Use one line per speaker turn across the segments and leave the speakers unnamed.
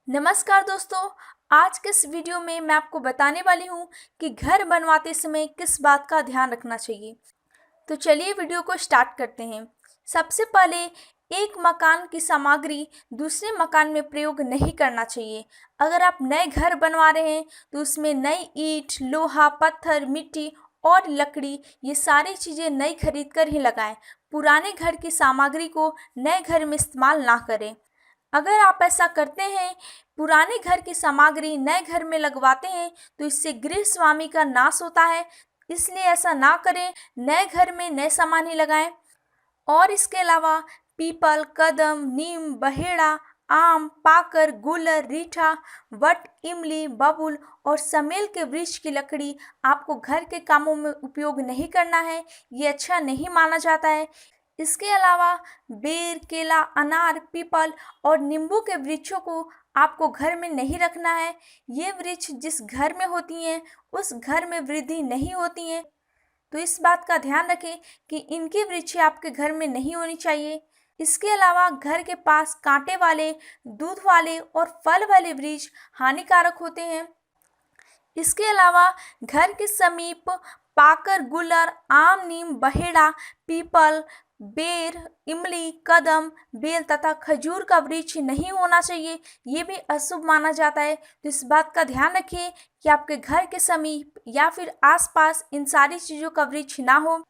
नमस्कार दोस्तों। आज के इस वीडियो में मैं आपको बताने वाली हूँ कि घर बनवाते समय किस बात का ध्यान रखना चाहिए। तो चलिए वीडियो को स्टार्ट करते हैं। सबसे पहले एक मकान की सामग्री दूसरे मकान में प्रयोग नहीं करना चाहिए। अगर आप नए घर बनवा रहे हैं तो उसमें नई ईंट, लोहा, पत्थर, मिट्टी और लकड़ी ये सारी चीज़ें नई खरीद कर ही लगाएं। पुराने घर की सामग्री को नए घर में इस्तेमाल ना करें। अगर आप ऐसा करते हैं, पुराने घर की सामग्री नए घर में लगवाते हैं तो इससे गृह स्वामी का नाश होता है। इसलिए ऐसा ना करें, नए घर में नए सामान ही लगाएं। और इसके अलावा पीपल, कदम, नीम, बहेड़ा, आम, पाकर, गुलर, रीठा, वट, इमली, बबूल और समेल के वृक्ष की लकड़ी आपको घर के कामों में उपयोग नहीं करना है। ये अच्छा नहीं माना जाता है। इसके अलावा बेर, केला, अनार, पीपल और नींबू के वृक्षों को आपको घर में नहीं रखना है। ये वृक्ष जिस घर में होती हैं उस घर में वृद्धि नहीं होती हैं। तो इस बात का ध्यान रखें कि इनकी वृक्ष आपके घर में नहीं होनी चाहिए। इसके अलावा घर के पास कांटे वाले, दूध वाले और फल वाले वृक्ष हानिकारक होते हैं। इसके अलावा घर के समीप पाकर, गुलर, आम, नीम, बहेड़ा, पीपल, बेर, इमली, कदम, बेल तथा खजूर का वृक्ष नहीं होना चाहिए। ये भी अशुभ माना जाता है। तो इस बात का ध्यान रखिए कि आपके घर के समीप या फिर आसपास इन सारी चीज़ों का वृक्ष ना हो।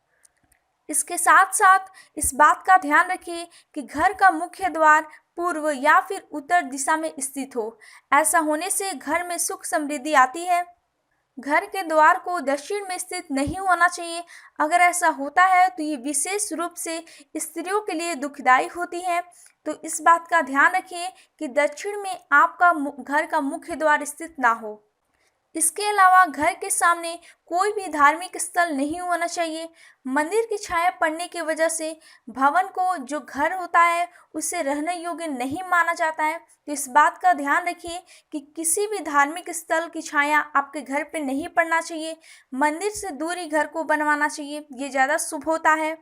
इसके साथ साथ इस बात का ध्यान रखिए कि घर का मुख्य द्वार पूर्व या फिर उत्तर दिशा में स्थित हो। ऐसा होने से घर में सुख समृद्धि आती है। घर के द्वार को दक्षिण में स्थित नहीं होना चाहिए। अगर ऐसा होता है तो ये विशेष रूप से स्त्रियों के लिए दुखदाई होती है। तो इस बात का ध्यान रखिए कि दक्षिण में आपका घर का मुख्य द्वार स्थित ना हो। इसके अलावा घर के सामने कोई भी धार्मिक स्थल नहीं होना चाहिए। मंदिर की छाया पड़ने की वजह से भवन को, जो घर होता है, उसे रहने योग्य नहीं माना जाता है। तो इस बात का ध्यान रखिए कि किसी भी धार्मिक स्थल की छाया आपके घर पे नहीं पड़ना चाहिए। मंदिर से दूर ही घर को बनवाना चाहिए, ये ज़्यादा शुभ होता है।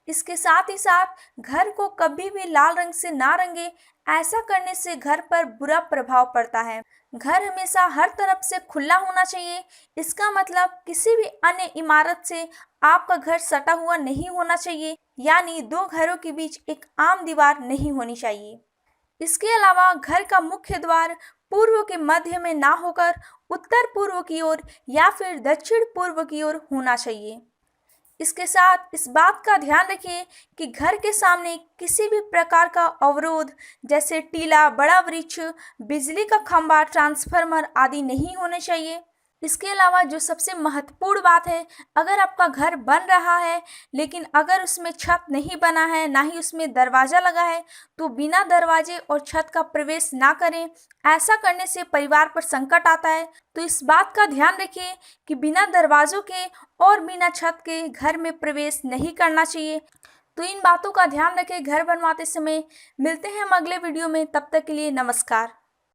इसके साथ ही साथ घर को कभी भी लाल रंग से ना रंगे। ऐसा करने से घर पर बुरा प्रभाव पड़ता है। घर हमेशा हर तरफ से खुला होना चाहिए। इसका मतलब किसी भी अन्य इमारत से आपका घर सटा हुआ नहीं होना चाहिए, यानी दो घरों के बीच एक आम दीवार नहीं होनी चाहिए। इसके अलावा घर का मुख्य द्वार पूर्व के मध्य में ना होकर उत्तर पूर्व की ओर या फिर दक्षिण पूर्व की ओर होना चाहिए। इसके साथ इस बात का ध्यान रखिए कि घर के सामने किसी भी प्रकार का अवरोध जैसे टीला, बड़ा वृक्ष, बिजली का खंभा, ट्रांसफार्मर आदि नहीं होने चाहिए। इसके अलावा जो सबसे महत्वपूर्ण बात है, अगर आपका घर बन रहा है लेकिन अगर उसमें छत नहीं बना है, ना ही उसमें दरवाज़ा लगा है, तो बिना दरवाजे और छत का प्रवेश ना करें। ऐसा करने से परिवार पर संकट आता है। तो इस बात का ध्यान रखिए कि बिना दरवाज़ों के और बिना छत के घर में प्रवेश नहीं करना चाहिए। तो इन बातों का ध्यान रखें घर बनवाते समय। मिलते हैं हम अगले वीडियो में, तब तक के लिए नमस्कार।